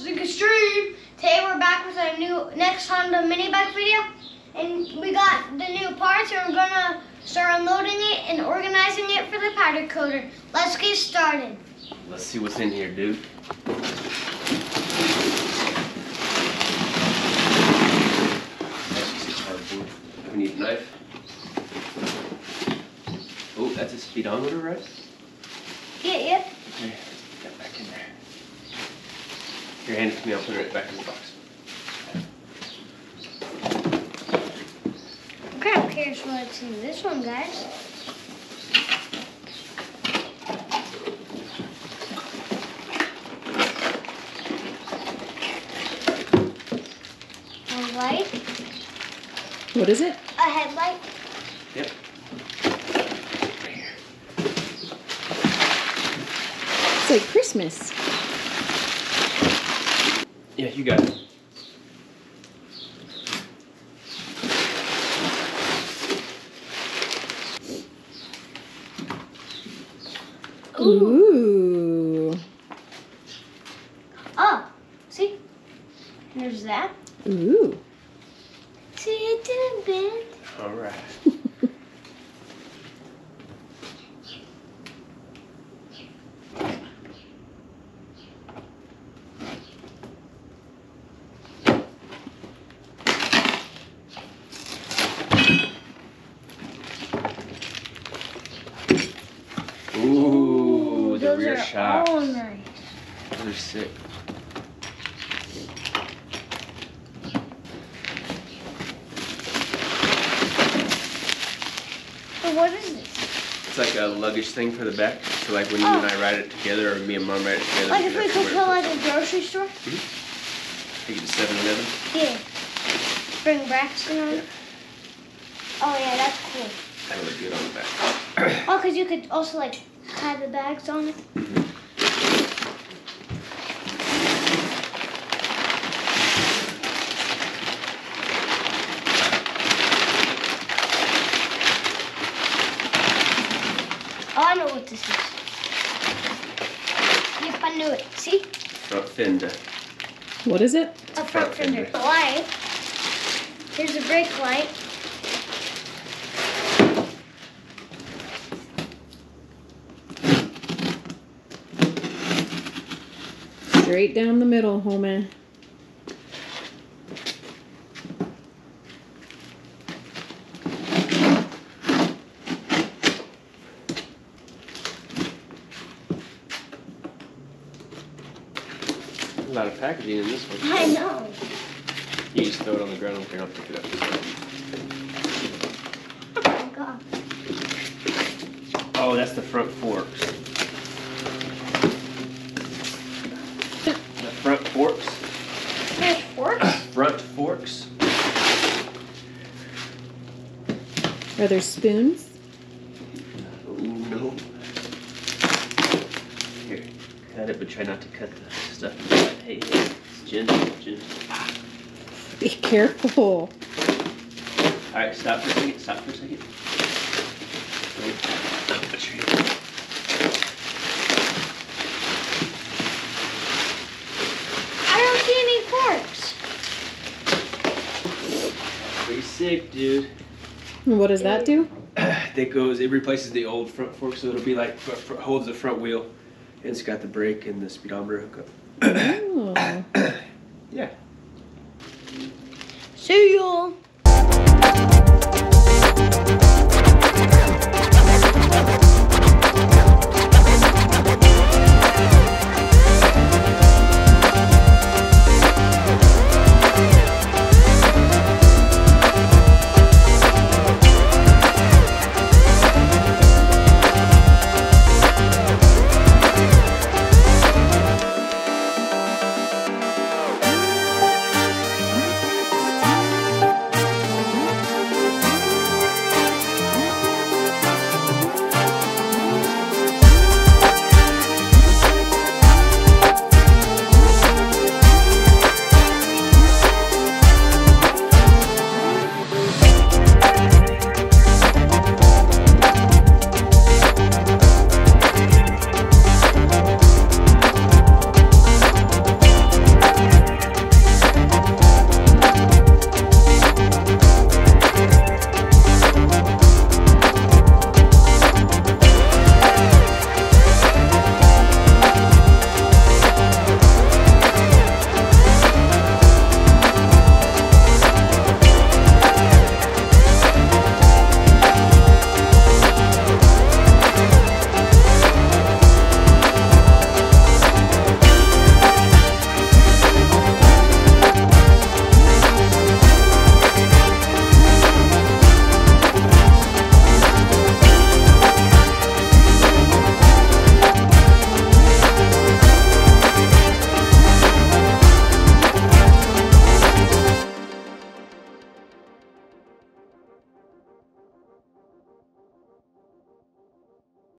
Extreme. Today we're back with a new next Honda mini bike video, and we got the new parts and we're gonna start unloading it and organizing it for the powder coater. Let's get started. Let's see what's in here, dude. That's just cardboard. We need a knife. Oh, that's a speedometer, right? Yeah. Okay, put that back in there. Here, hand it to me, I'll put it right back in the box. I'm kind of curious what's in this one, guys. A light. What is it? A headlight. Yep. It's like Christmas. Yeah, you got it. Ooh. Oh, see? There's that. Ooh. See, it didn't bend. All right. Ooh, the rear shocks. Oh, nice. Those are sick. So what is this? It's like a luggage thing for the back. So like when you and I ride it together, or me and Mom ride it together. Like if we could put like a grocery store? Take it to 7-Eleven. Yeah. Bring Braxton on. Yeah. Oh yeah, that's cool. That'll look good on the back. Oh, because you could also like tie the bags on it. Oh, I know what this is. Yep, I knew it. See? Front fender. What is it? A front fender. Light. Here's a brake light. Straight down the middle, homie. A lot of packaging in this one. I know. You just throw it on the ground and I'll pick it up. Oh my God. Oh, that's the front forks. The front forks. There's forks? Front forks. Are there spoons? Oh no. Here, cut it, but try not to cut the stuff. Hey, it's gentle. Be careful. Alright, stop for a second. Wait. Oh, that's right. I don't see any forks. Pretty sick, dude. And what does that do? It replaces the old front fork, so it'll be like, holds the front wheel. And it's got the brake and the speedometer hookup. Oh. Yeah. See y'all.